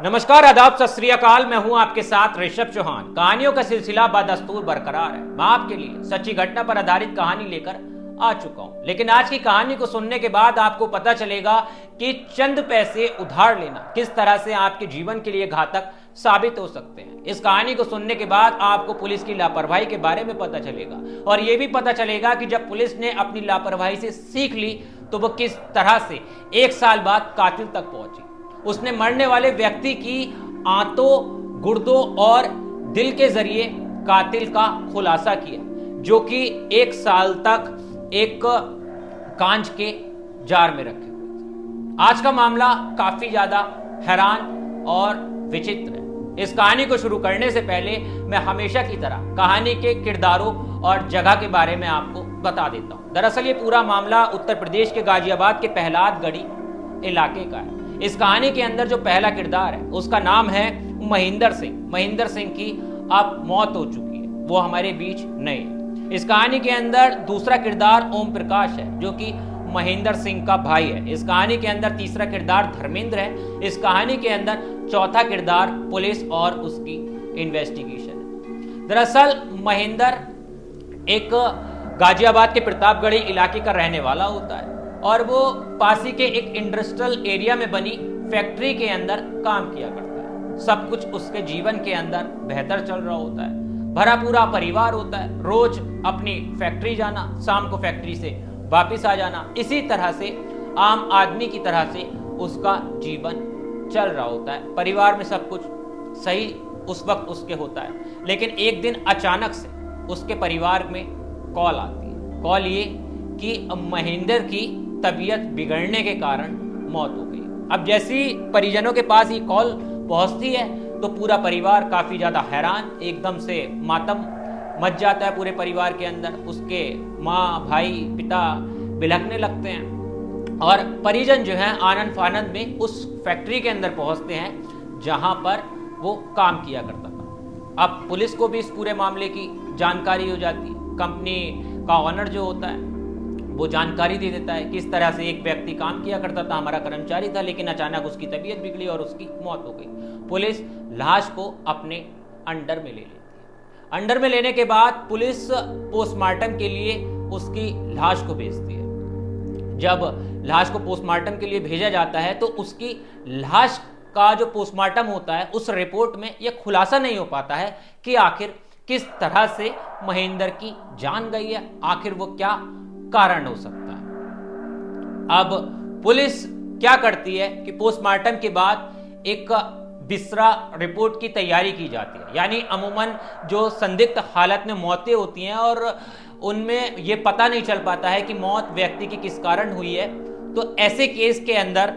नमस्कार, आदाब, सत श्री अकाल। मैं हूं आपके साथ ऋषभ चौहान। कहानियों का सिलसिला बदस्तूर बरकरार है। मैं आपके लिए सच्ची घटना पर आधारित कहानी लेकर आ चुका हूं। लेकिन आज की कहानी को सुनने के बाद आपको पता चलेगा कि चंद पैसे उधार लेना किस तरह से आपके जीवन के लिए घातक साबित हो सकते हैं। इस कहानी को सुनने के बाद आपको पुलिस की लापरवाही के बारे में पता चलेगा और यह भी पता चलेगा कि जब पुलिस ने अपनी लापरवाही से सीख ली तो वह किस तरह से 1 साल बाद कातिल तक पहुंची। उसने मरने वाले व्यक्ति की आंतों, गुर्दों और दिल के जरिए कातिल का खुलासा किया, जो कि 1 साल तक एक कांच के जार में रखे हुए थे। आज का मामला काफी ज्यादा हैरान और विचित्र है। इस कहानी को शुरू करने से पहले मैं हमेशा की तरह कहानी के किरदारों और जगह के बारे में आपको बता देता हूं। दरअसल ये पूरा मामला उत्तर प्रदेश के गाजियाबाद के प्रहलादगढ़ी इलाके का है। इस कहानी के अंदर जो पहला किरदार है उसका नाम है महेंद्र सिंह। महेंद्र सिंह की अब मौत हो चुकी है, वो हमारे बीच नहीं है। इस कहानी के अंदर दूसरा किरदार ओम प्रकाश है, जो कि महेंद्र सिंह का भाई है। इस कहानी के अंदर तीसरा किरदार धर्मेंद्र है। इस कहानी के अंदर चौथा किरदार पुलिस और उसकी इन्वेस्टिगेशन है। दरअसल महेंद्र एक गाजियाबाद के प्रतापगढ़ी इलाके का रहने वाला होता है और वो पास ही के एक इंडस्ट्रियल एरिया में बनी फैक्ट्री के अंदर काम किया करता है। सब कुछ उसके जीवन के अंदर बेहतर चल रहा होता है। भरा पूरा परिवार होता है। रोज अपनी फैक्ट्री जाना, शाम को फैक्ट्री से वापिस आ जाना, इसी तरह से आम आदमी की तरह से उसका जीवन चल रहा होता है। परिवार में सब कुछ सही उस वक्त उसके होता है। लेकिन एक दिन अचानक से उसके परिवार में कॉल आती है। कॉल ये कि महेंद्र की तबीयत बिगड़ने के कारण मौत हो गई। अब जैसी परिजनों के पास ये कॉल पहुंचती है तो पूरा परिवार काफी ज्यादा हैरान, एकदम से मातम मच जाता है पूरे परिवार के अंदर। उसके माँ, भाई, पिता बिलखने लगते हैं और परिजन जो है आनंद फानंद में उस फैक्ट्री के अंदर पहुंचते हैं जहां पर वो काम किया करता था। अब पुलिस को भी इस पूरे मामले की जानकारी हो जाती है। कंपनी का ऑनर जो होता है वो जानकारी दे देता है किस तरह से एक व्यक्ति काम किया करता था, हमारा कर्मचारी था, लेकिन अचानक उसकी तबीयत बिगड़ी और उसकी मौत हो गई। पुलिस लाश को अपने अंडर में ले लेती है। अंडर में लेने के बाद पुलिस पोस्टमार्टम के लिए उसकी लाश को भेजती है। जब लाश को पोस्टमार्टम के लिए भेजा जाता है तो उसकी लाश का जो पोस्टमार्टम होता है उस रिपोर्ट में यह खुलासा नहीं हो पाता है कि आखिर किस तरह से महेंद्र की जान गई है, आखिर वो क्या कारण हो सकता है। अब पुलिस क्या करती है कि पोस्टमार्टम के बाद एक बिस्तरा रिपोर्ट की तैयारी की जाती है। यानी अमूमन जो संदिग्ध हालत में मौतें होती हैं और उनमें यह पता नहीं चल पाता है कि मौत व्यक्ति की किस कारण हुई है, तो ऐसे केस के अंदर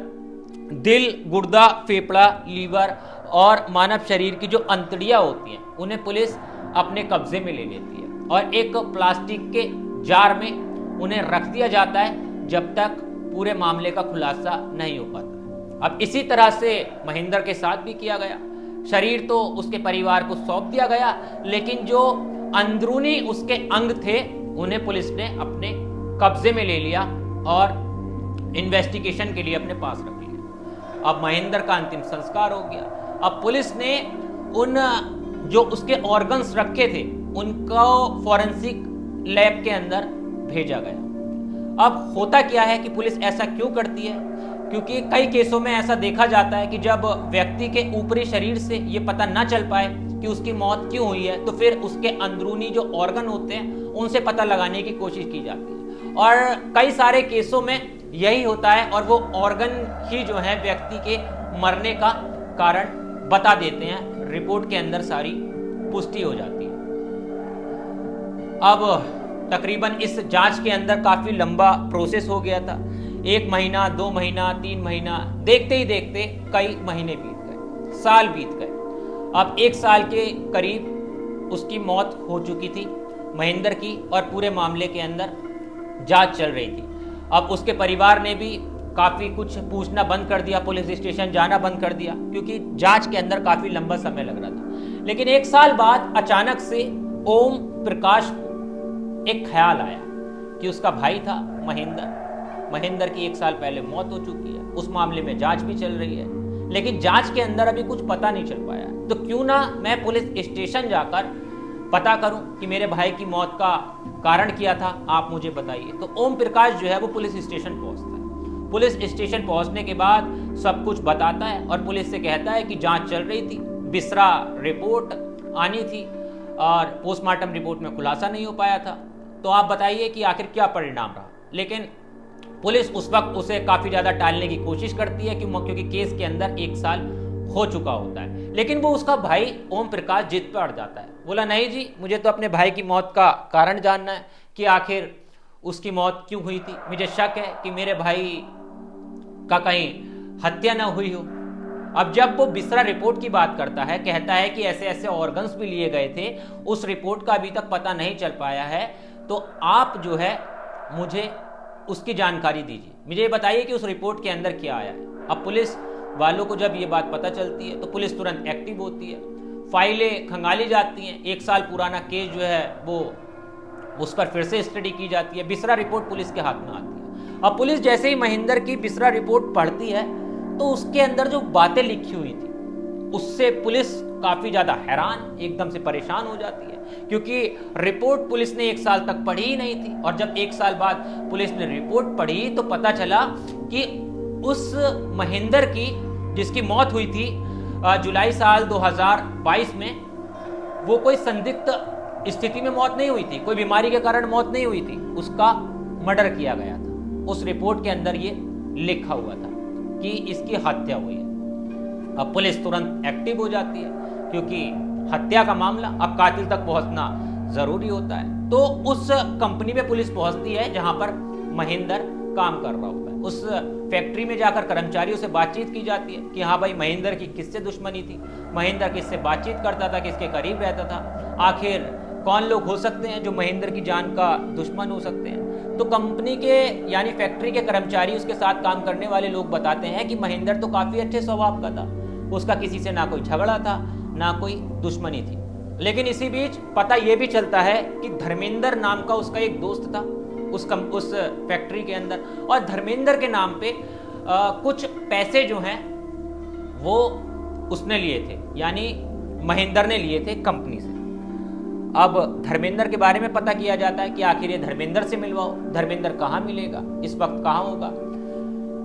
दिल, गुर्दा, फेफड़ा, लीवर और मानव शरीर की जो अंतड़ियां होती हैं उन्हें पुलिस अपने कब्जे में ले लेती है और एक प्लास्टिक के जार में उन्हें रख दिया जाता है जब तक पूरे मामले का खुलासा नहीं हो पाता। अब इसी तरह से महेंद्र के साथ भी किया गया। शरीर तो उसके परिवार को सौंप दिया गया, लेकिन जो अंदरूनी उसके अंग थे उन्हें पुलिस ने अपने कब्जे में ले लिया और इन्वेस्टिगेशन के लिए अपने पास रख लिया। अब महेंद्र का अंतिम संस्कार हो गया। अब पुलिस ने उन जो उसके ऑर्गन्स रखे थे उनको फॉरेंसिक लैब के अंदर भेजा गया। अब होता क्या है कि पुलिस ऐसा क्यों करती है, क्योंकि कई केसों में ऐसा देखा जाता है कि जब व्यक्ति के ऊपरी शरीर से ये पता ना चल पाए कि उसकी मौत क्यों हुई है तो फिर उसके अंदरूनी जो ऑर्गन होते हैं उनसे पता लगाने की कोशिश की जाती है और कई सारे केसों में यही होता है और वो ऑर्गन ही जो है व्यक्ति के मरने का कारण बता देते हैं। रिपोर्ट के अंदर सारी पुष्टि हो जाती है। अब तकरीबन इस जांच के अंदर काफी लंबा प्रोसेस हो गया था। 1 महीना, 2 महीना, 3 महीना, देखते ही देखते कई महीने बीत गए, साल बीत गए। अब 1 साल के करीब उसकी मौत हो चुकी थी महेंद्र की और पूरे मामले के अंदर जांच चल रही थी। अब उसके परिवार ने भी काफी कुछ पूछना बंद कर दिया, पुलिस स्टेशन जाना बंद कर दिया, क्योंकि जांच के अंदर काफी लंबा समय लग रहा था। लेकिन 1 साल बाद अचानक से ओम प्रकाश को एक ख्याल आया कि उसका भाई था महेंद्र की 1 साल पहले मौत हो चुकी है, उस मामले में जांच भी चल रही है, लेकिन जांच के अंदर अभी कुछ पता नहीं चल पाया। तो क्यों ना मैं पुलिस स्टेशन जाकर पता करूं कि मेरे भाई की मौत का कारण क्या था, आप मुझे बताइए। तो ओम प्रकाश जो है वो पुलिस स्टेशन पहुंचता है। पुलिस स्टेशन पहुंचने के बाद सब कुछ बताता है और पुलिस से कहता है कि जांच चल रही थी, बिसरा रिपोर्ट आनी थी और पोस्टमार्टम रिपोर्ट में खुलासा नहीं हो पाया था, तो आप बताइए कि आखिर क्या परिणाम रहा। लेकिन पुलिस उस वक्त उसे काफ़ी ज़्यादा टालने की कोशिश करती है क्योंकि केस के अंदर 1 साल हो चुका होता है। लेकिन वो उसका भाई ओम प्रकाश जिद पर अड़ जाता है, बोला नहीं जी, मुझे तो अपने भाई की मौत का कारण जानना है कि आखिर उसकी मौत क्यों हुई थी। मुझे शक है कि मेरे भाई का कहीं हत्या ना हुई हो। अब जब वो बिसरा रिपोर्ट की बात करता है, कहता है कि ऐसे ऐसे ऑर्गन्स भी लिए गए थे, उस रिपोर्ट का अभी तक पता नहीं चल पाया है, तो आप जो है मुझे उसकी जानकारी दीजिए, मुझे ये बताइए कि उस रिपोर्ट के अंदर क्या आया है। अब पुलिस वालों को जब ये बात पता चलती है तो पुलिस तुरंत एक्टिव होती है, फाइलें खंगाली जाती हैं, 1 साल पुराना केस जो है वो उस पर फिर से स्टडी की जाती है, बिसरा रिपोर्ट पुलिस के हाथ में आती है। अब पुलिस जैसे ही महेंद्र की बिसरा रिपोर्ट पढ़ती है तो उसके अंदर जो बातें लिखी हुई थी उससे पुलिस काफी ज्यादा हैरान, एकदम से परेशान हो जाती है, क्योंकि रिपोर्ट पुलिस ने 1 साल तक पढ़ी ही नहीं थी। और जब 1 साल बाद पुलिस ने रिपोर्ट पढ़ी तो पता चला कि उस महेंद्र की, जिसकी मौत हुई थी जुलाई साल 2022 में, वो कोई संदिग्ध स्थिति में मौत नहीं हुई थी, कोई बीमारी के कारण मौत नहीं हुई थी, उसका मर्डर किया गया था। उस रिपोर्ट के अंदर ये लिखा हुआ था कि इसकी हत्या हुई है। अब पुलिस तुरंत एक्टिव हो जाती है क्योंकि हत्या का मामला, अब कातिल तक पहुंचना जरूरी होता है। तो उस कंपनी में पुलिस पहुंचती है जहां पर महेंद्र काम कर रहा होता है। उस फैक्ट्री में जाकर कर्मचारियों से बातचीत की जाती है कि हाँ भाई, महेंद्र की किससे दुश्मनी थी, महेंद्र किससे बातचीत करता था, किसके करीब रहता था, आखिर कौन लोग हो सकते हैं जो महेंद्र की जान का दुश्मन हो सकते हैं। तो कंपनी के यानी फैक्ट्री के कर्मचारी, उसके साथ काम करने वाले लोग बताते हैं कि महेंद्र तो काफी अच्छे स्वभाव का था, उसका किसी से ना कोई झगड़ा था ना कोई दुश्मनी थी। लेकिन इसी बीच पता यह भी चलता है कि धर्मेंद्र नाम का उसका एक दोस्त था उस फैक्ट्री के अंदर, और धर्मेंद्र के नाम पे कुछ पैसे जो हैं वो उसने लिए थे, यानी महेंद्र ने लिए थे कंपनी से। अब धर्मेंद्र के बारे में पता किया जाता है कि आखिर ये धर्मेंद्र से मिलवाओ, धर्मेंद्र कहाँ मिलेगा, इस वक्त कहाँ होगा।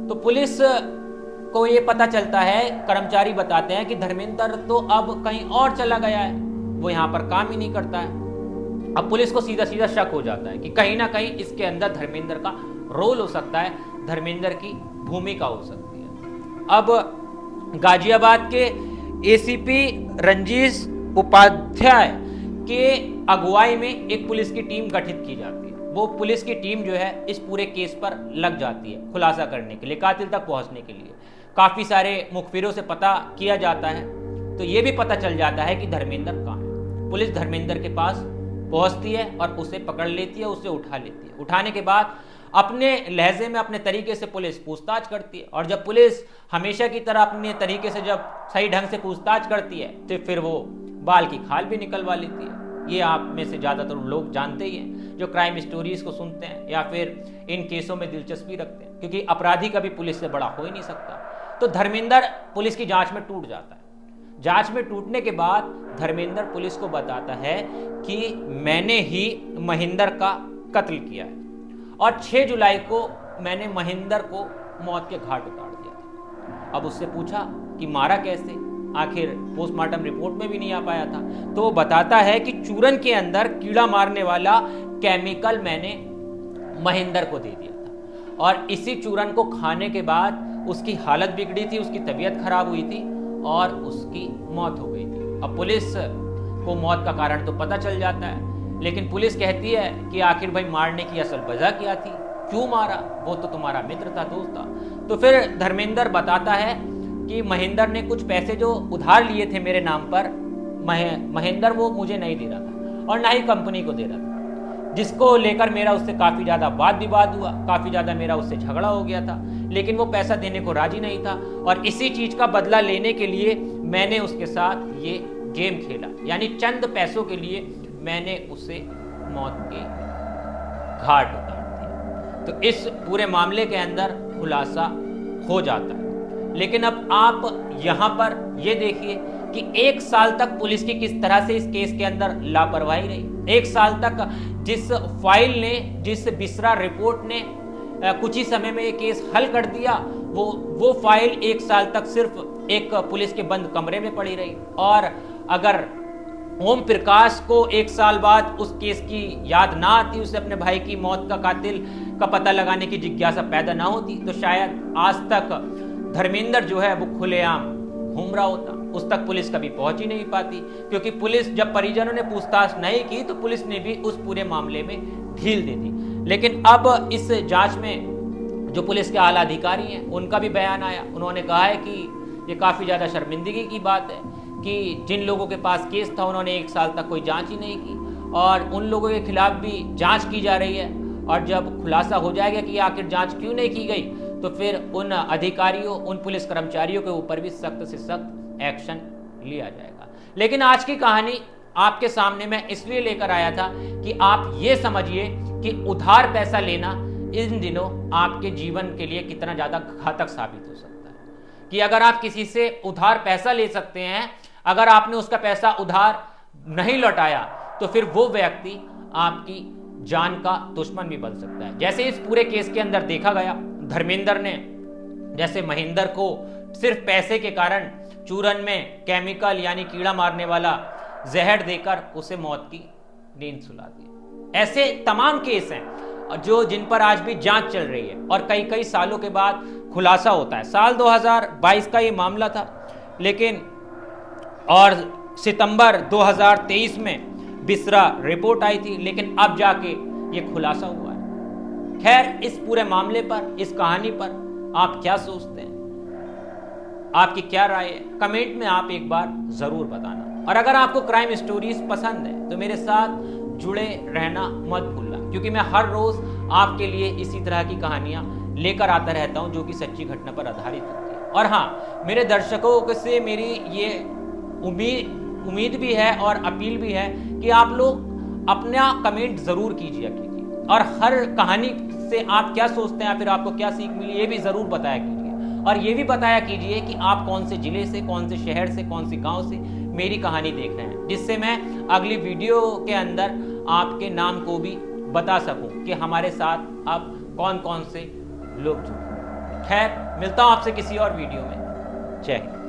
तो पुलिस को ये पता चलता है, कर्मचारी बताते हैं कि धर्मेंद्र तो अब कहीं और चला गया है, वो यहाँ पर काम ही नहीं करता है। अब पुलिस को सीधा सीधा शक हो जाता है कि कहीं ना कहीं इसके अंदर धर्मेंद्र का रोल हो सकता है, धर्मेंद्र की भूमिका हो सकती है। अब गाजियाबाद के एसीपी रंजीश उपाध्याय के अगुवाई में एक पुलिस की टीम गठित की जाती है। वो पुलिस की टीम जो है इस पूरे केस पर लग जाती है खुलासा करने के लिए, कातिल तक पहुंचने के लिए। काफी सारे मुखबिरों से पता किया जाता है, तो ये भी पता चल जाता है कि धर्मेंद्र कहाँ है। पुलिस धर्मेंद्र के पास पहुंचती है और उसे पकड़ लेती है, उसे उठा लेती है। उठाने के बाद अपने लहजे में, अपने तरीके से पुलिस पूछताछ करती है, और जब पुलिस हमेशा की तरह अपने तरीके से जब सही ढंग से पूछताछ करती है तो फिर वो बाल की खाल भी निकलवा लेती है। ये आप में से ज़्यादातर लोग जानते ही हैं जो क्राइम स्टोरीज को सुनते हैं या फिर इन केसों में दिलचस्पी रखते हैं, क्योंकि अपराधी कभी पुलिस से बड़ा हो ही नहीं सकता। तो धर्मेंद्र पुलिस की जांच में टूट जाता है। जांच में टूटने के बाद धर्मेंद्र पुलिस को बताता है कि मैंने ही महेंद्र का कत्ल किया है और 6 जुलाई को मैंने महेंद्र को मौत के घाट उतार दिया था। अब उससे पूछा कि मारा कैसे, आखिर पोस्टमार्टम रिपोर्ट में भी नहीं आ पाया था। तो वो बताता है कि चूरन के अंदर कीड़ा मारने वाला केमिकल मैंने महेंद्र को दे दिया था, और इसी चूरन को खाने के बाद उसकी हालत बिगड़ी थी, उसकी तबीयत खराब हुई थी और उसकी मौत हो गई थी। अब पुलिस को मौत का कारण तो पता चल जाता है, लेकिन पुलिस कहती है कि आखिर भाई मारने की असल वजह क्या थी, क्यों मारा, वो तो तुम्हारा मित्र था, दोस्त था। तो फिर धर्मेंद्र बताता है कि महेंद्र ने कुछ पैसे जो उधार लिए थे मेरे नाम पर, महेंद्र वो मुझे नहीं दे रहा था और ना ही कंपनी को दे रहा था, जिसको लेकर मेरा उससे काफ़ी ज़्यादा वाद विवाद हुआ, काफ़ी ज़्यादा मेरा उससे झगड़ा हो गया था। लेकिन वो पैसा देने को राजी नहीं था, और इसी चीज़ का बदला लेने के लिए मैंने उसके साथ ये गेम खेला, यानी चंद पैसों के लिए मैंने उसे मौत के घाट उतार दिया। तो इस पूरे मामले के अंदर खुलासा हो जाता है। लेकिन अब आप यहां पर ये देखिए कि 1 साल तक पुलिस की किस तरह से इस केस के अंदर लापरवाही रही। 1 साल तक जिस फाइल ने, जिस बिसरा रिपोर्ट ने कुछ ही समय में ये केस हल कर दिया, वो फाइल 1 साल तक सिर्फ एक पुलिस के बंद कमरे में पड़ी रही। और अगर ओम प्रकाश को 1 साल बाद उस केस की याद ना आती, उसे अपने भाई की मौत का कातिल का पता लगाने की जिज्ञासा पैदा ना होती, तो शायद आज तक धर्मेंद्र जो है वो खुलेआम घूम रहा होता। उस तक पुलिस कभी पहुंच ही नहीं पाती, क्योंकि पुलिस, जब परिजनों ने पूछताछ नहीं की तो पुलिस ने भी उस पूरे मामले में ढील दे दी। लेकिन अब इस जांच में जो पुलिस के आला अधिकारी हैं उनका भी बयान आया। उन्होंने कहा है कि ये काफ़ी ज़्यादा शर्मिंदगी की बात है कि जिन लोगों के पास केस था उन्होंने 1 साल तक कोई जांच ही नहीं की, और उन लोगों के खिलाफ भी जांच की जा रही है। और जब खुलासा हो जाएगा कि आखिर जांच क्यों नहीं की गई, तो फिर उन अधिकारियों, उन पुलिस कर्मचारियों के ऊपर भी सख्त से सख्त एक्शन लिया जाएगा। लेकिन आज की कहानी आपके सामने मैं इसलिए लेकर आया था कि आप ये समझिए कि उधार पैसा लेना इन दिनों आपके जीवन के लिए कितना ज़्यादा घातक साबित हो सकता है। कि अगर आप किसी से उधार पैसा ले सकते हैं, अगर आपने उसका पैसा उधार नहीं लौटाया, तो फिर वो व्यक्ति आपकी जान का दुश्मन भी बन सकता है। जैसे इस पूरे केस के अंदर देखा गया, धर्मेंद्र ने जैसे महेंद्र को सिर्फ पैसे के कारण चूरन में केमिकल यानी कीड़ा मारने वाला जहर देकर उसे मौत की नींद सुला दी। ऐसे तमाम केस हैं जो जिन पर आज भी जांच चल रही है और कई कई सालों के बाद खुलासा होता है। साल 2022 का ये मामला था, लेकिन और सितंबर 2023 में बिसरा रिपोर्ट आई थी, लेकिन अब जाके ये खुलासा हुआ है। खैर, इस पूरे मामले पर, इस कहानी पर आप क्या सोचते हैं, आपकी क्या राय है, कमेंट में आप एक बार जरूर बताना। और अगर आपको क्राइम स्टोरीज पसंद है तो मेरे साथ जुड़े रहना मत भूलना, क्योंकि मैं हर रोज आपके लिए इसी तरह की कहानियां लेकर आता रहता हूं जो कि सच्ची घटना पर आधारित होती है। और हाँ, मेरे दर्शकों से मेरी ये उम्मीद भी है और अपील भी है कि आप लोग अपना कमेंट जरूर कीजिए और हर कहानी से आप क्या सोचते हैं, फिर आपको क्या सीख मिली, ये भी जरूर बताया कीजिए। और ये भी बताया कीजिए कि आप कौन से जिले से, कौन से शहर से, कौन से गांव से मेरी कहानी देख रहे हैं, जिससे मैं अगली वीडियो के अंदर आपके नाम को भी बता सकूं कि हमारे साथ आप कौन कौन से लोग जुड़े। खैर, मिलता हूं आपसे किसी और वीडियो में। जय हिंद।